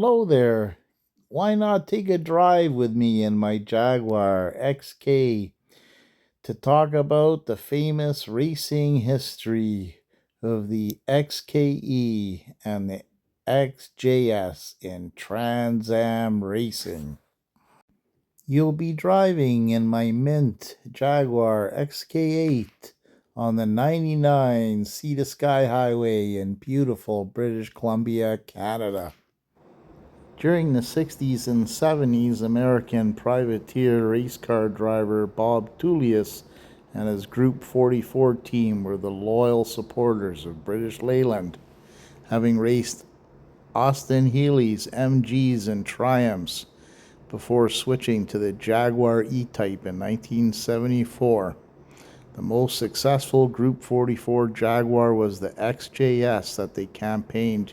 Hello there. Why not take a drive with me in my Jaguar XKE to talk about the famous racing history of the XKE and the XJS in Trans Am racing? You'll be driving in my mint Jaguar XK8 on the 99 Sea to Sky Highway in beautiful British Columbia, Canada. During the 60s and 70s, American privateer race car driver Bob Tullius and his Group 44 team were the loyal supporters of British Leyland, having raced Austin Healey's MGs and Triumphs before switching to the Jaguar E-Type in 1974. The most successful Group 44 Jaguar was the XJS that they campaigned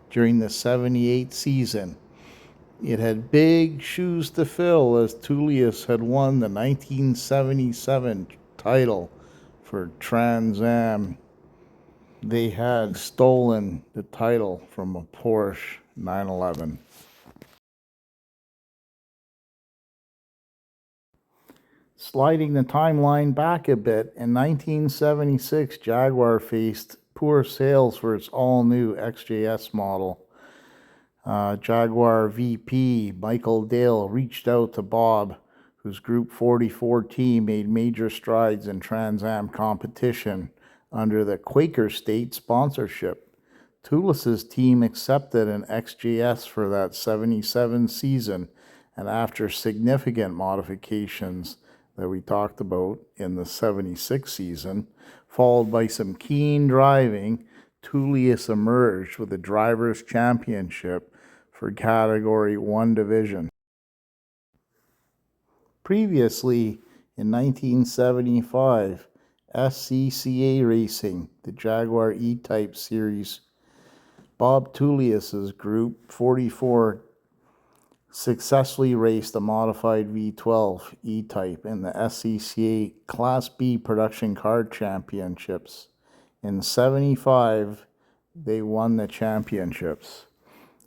during the 78 season. It had big shoes to fill, as Tullius had won the 1977 title for Trans Am. They had stolen the title from a Porsche 911. Sliding the timeline back a bit, in 1976, Jaguar faced poor sales for its all-new XJS model. Jaguar VP Michael Dale reached out to Bob, whose Group 44 team made major strides in Trans Am competition under the Quaker State sponsorship. Tullis's team accepted an XJS for that 77 season, and after significant modifications that we talked about in the 76 season, followed by some keen driving, Tullius emerged with the Drivers' Championship for Category 1 division. Previously, in 1975, SCCA Racing, the Jaguar E-Type series, Bob Tullius's Group 44 successfully raced a modified V12 E-Type in the SCCA Class B Production Car Championships. In 75, they won the championships.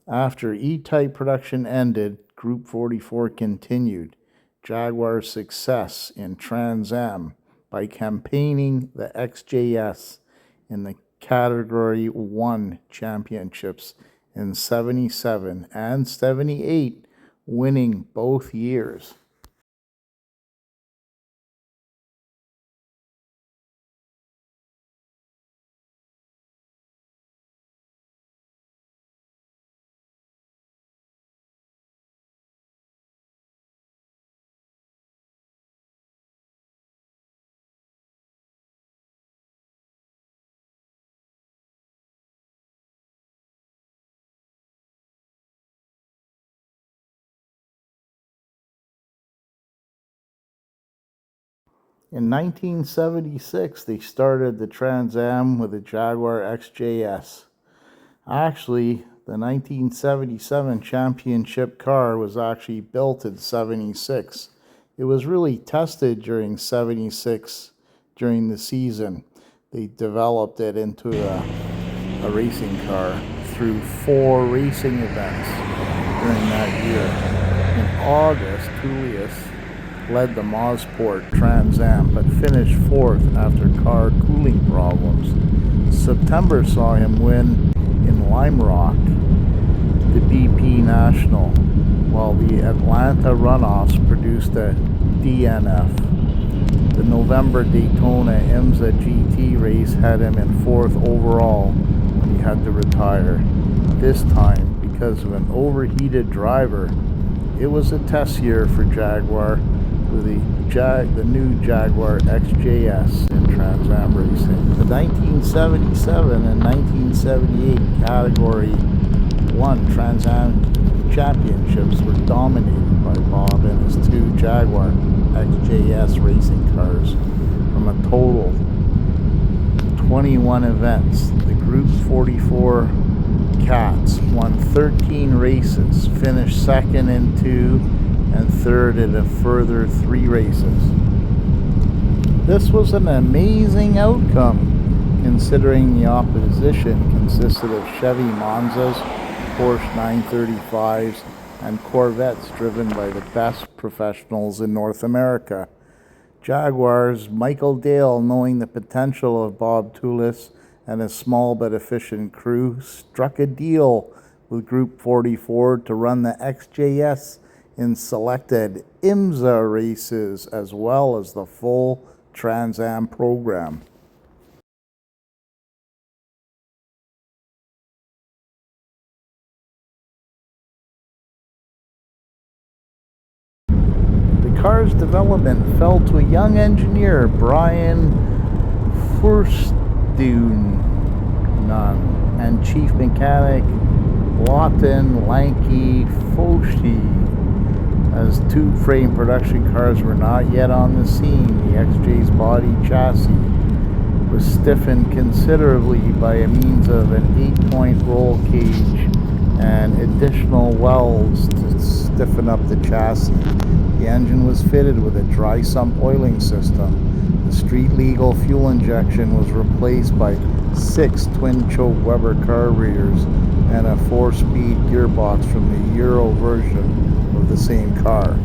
After E-Type production ended, Group 44 continued Jaguar's success in Trans Am by campaigning the XJS in the Category 1 championships in 77 and 78, winning both years. In 1976, they started the Trans Am with the Jaguar XJS. Actually, the 1977 championship car was actually built in 76. It was really tested during 76 during the season. They developed it into a racing car through 4 racing events during that year. In August, Tullius led the Mosport Trans Am, but finished 4th after car cooling problems. September saw him win in Lime Rock the BP National, while the Atlanta runoffs produced a DNF. The November Daytona IMSA GT race had him in 4th overall when he had to retire. This time, because of an overheated driver, it was a test year for Jaguar with the new Jaguar XJS in Trans Am racing. The 1977 and 1978 Category 1 Trans Am championships were dominated by Bob and his 2 Jaguar XJS racing cars. From a total 21 events, the Group 44 Cats won 13 races, finished 2nd in 2, and 3rd in a further 3 races. This was an amazing outcome, considering the opposition consisted of Chevy Monzas, Porsche 935s, and Corvettes driven by the best professionals in North America. Jaguar's Michael Dale, knowing the potential of Bob Toulis and his small but efficient crew, struck a deal with Group 44 to run the XJS in selected IMSA races as well as the full Trans Am program. The car's development fell to a young engineer, Brian Furstuen, and chief mechanic Lawton Lanky Foshi. As tube-frame production cars were not yet on the scene, the XJ's body chassis was stiffened considerably by a means of an 8-point roll cage and additional welds to stiffen up the chassis. The engine was fitted with a dry sump oiling system. The street-legal fuel injection was replaced by 6 twin-choke Weber carburetors and a 4-speed gearbox from the Euro version of the same car.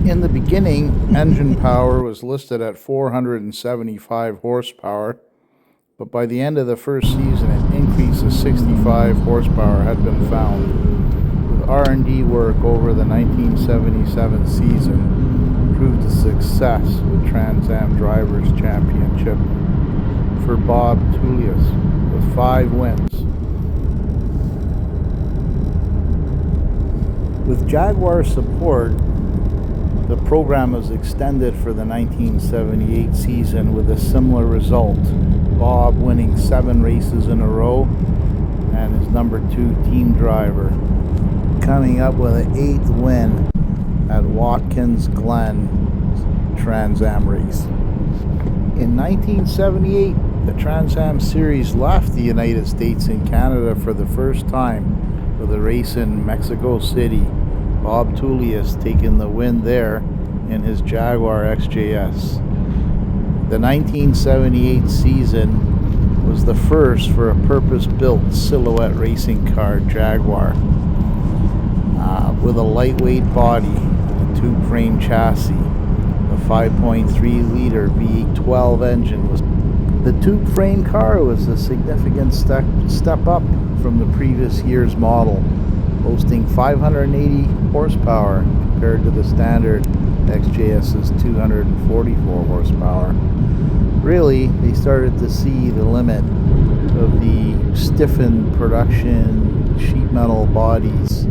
In the beginning, engine power was listed at 475 horsepower, but by the end of the first season, an increase of 65 horsepower had been found. With R&D work over the 1977 season, proved a success with Trans Am Drivers' Championship for Bob Toulis with 5 wins. With Jaguar support, the program was extended for the 1978 season with a similar result. Bob winning 7 races in a row and his number 2 team driver coming up with an 8th win at Watkins Glen Trans Am race. In 1978, the Trans Am series left the United States and Canada for the first time with a race in Mexico City. Bob Toulis taking the win there in his Jaguar XJS. The 1978 season was the first for a purpose-built silhouette racing car, Jaguar, with a lightweight body and a tube-frame chassis. The 5.3-liter V12 engine was the tube-frame car was a significant step up from the previous year's model, boasting 580 horsepower compared to the standard XJS's 244 horsepower. Really, they started to see the limit of the stiffened production sheet metal bodies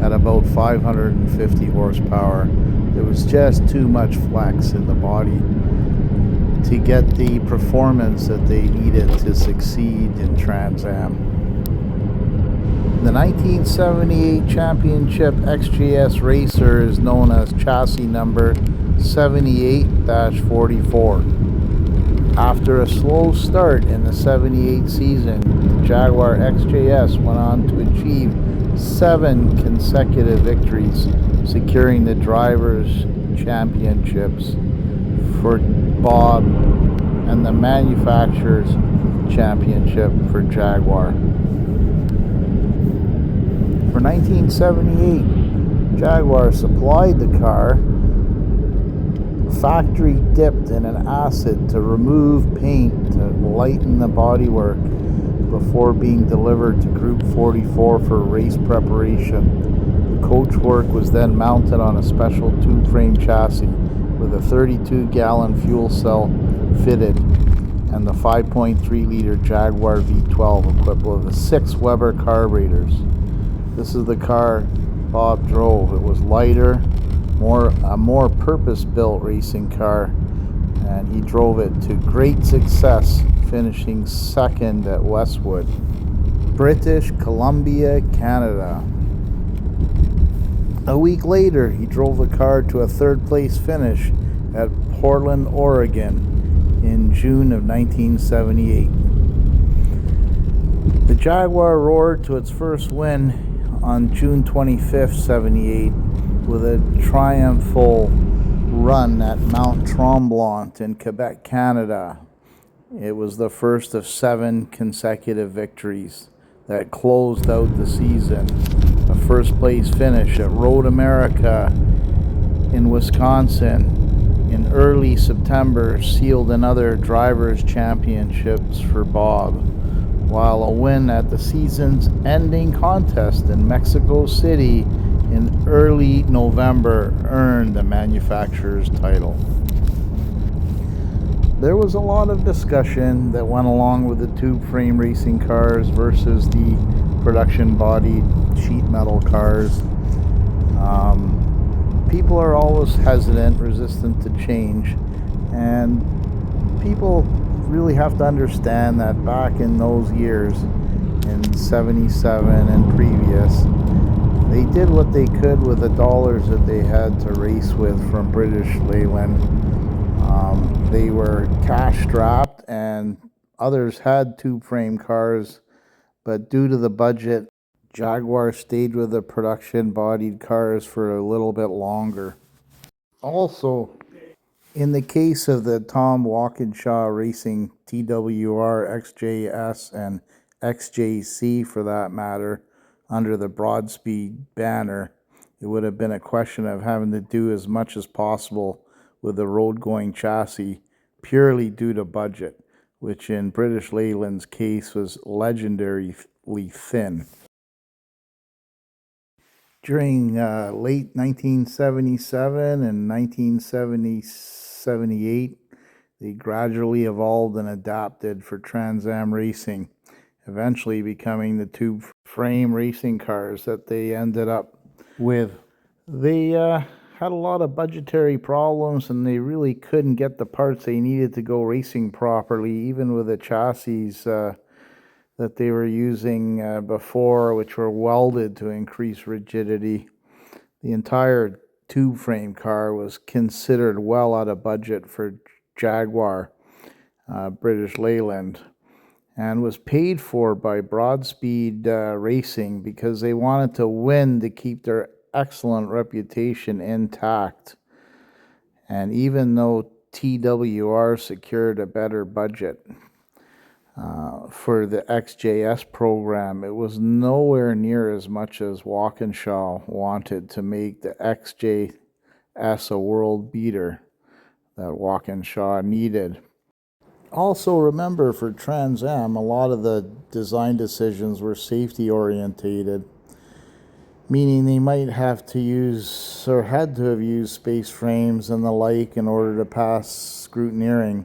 at about 550 horsepower. There was just too much flex in the body to get the performance that they needed to succeed in Trans Am. The 1978 Championship XJS racer is known as chassis number 78-44. After a slow start in the 78 season, the Jaguar XJS went on to achieve 7 consecutive victories, securing the Drivers' Championships for Bob and the Manufacturers' Championship for Jaguar. For 1978, Jaguar supplied the car factory dipped in an acid to remove paint to lighten the bodywork before being delivered to Group 44 for race preparation. The coachwork was then mounted on a special tube-frame chassis with a 32-gallon fuel cell fitted and the 5.3-liter Jaguar V12 equipped with 6 Weber carburetors. This is the car Bob drove. It was lighter, a more purpose-built racing car, and he drove it to great success, finishing 2nd at Westwood, British Columbia, Canada. A week later, he drove the car to a 3rd-place finish at Portland, Oregon in June of 1978. The Jaguar roared to its first win on June 25th, 78, with a triumphal run at Mount Tremblant in Quebec, Canada. It was the first of 7 consecutive victories. that closed out the season. A first place finish at Road America in Wisconsin in early September sealed another drivers' championships for Bob, while a win at the season's ending contest in Mexico City in early November earned the manufacturer's title. There was a lot of discussion that went along with the tube frame racing cars versus the production bodied sheet metal cars. People are always hesitant, resistant to change, and people really have to understand that back in those years, in 77 and previous, they did what they could with the dollars that they had to race with from British Leyland. They were cash strapped, and others had tube frame cars, but due to the budget, Jaguar stayed with the production bodied cars for a little bit longer. Also, in the case of the Tom Walkinshaw Racing TWR XJS and XJC for that matter, under the Broadspeed banner, it would have been a question of having to do as much as possible with the road-going chassis purely due to budget, which in British Leyland's case was legendarily thin. During late 1977 and 1978, they gradually evolved and adapted for Trans Am racing, eventually becoming the tube frame racing cars that they ended up with. They had a lot of budgetary problems, and they really couldn't get the parts they needed to go racing properly, even with the chassis that they were using before, which were welded to increase rigidity. The entire tube frame car was considered well out of budget for Jaguar, British Leyland, and was paid for by Broadspeed Racing because they wanted to win to keep their excellent reputation intact. And even though TWR secured a better budget for the XJS program, it was nowhere near as much as Walkinshaw wanted to make the XJS a world beater that Walkinshaw needed. Also remember, for Trans Am, a lot of the design decisions were safety orientated, meaning they might have to use or had to have used space frames and the like in order to pass scrutineering.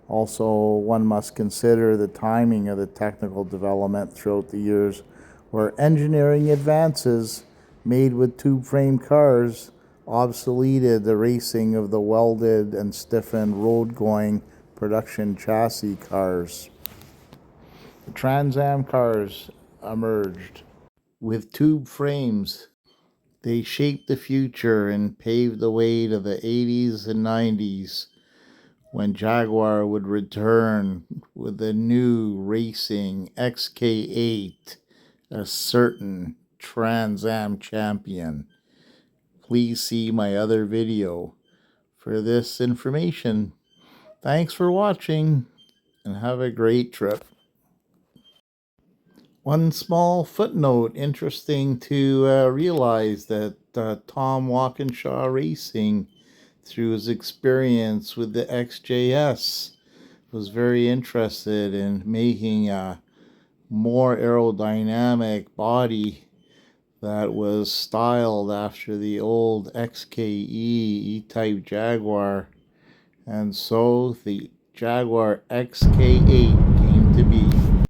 Also, one must consider the timing of the technical development throughout the years, where engineering advances made with tube frame cars obsoleted the racing of the welded and stiffened road-going production chassis cars. The Trans Am cars emerged with tube frames. They shaped the future and paved the way to the 80s and 90s, when Jaguar would return with a new racing XK8, a certain Trans Am champion. Please see my other video for this information. Thanks for watching, and have a great trip. One small footnote, interesting to realize that Tom Walkinshaw Racing, through his experience with the XJS, was very interested in making a more aerodynamic body that was styled after the old XKE E-Type Jaguar, and so the Jaguar XK8 came to be.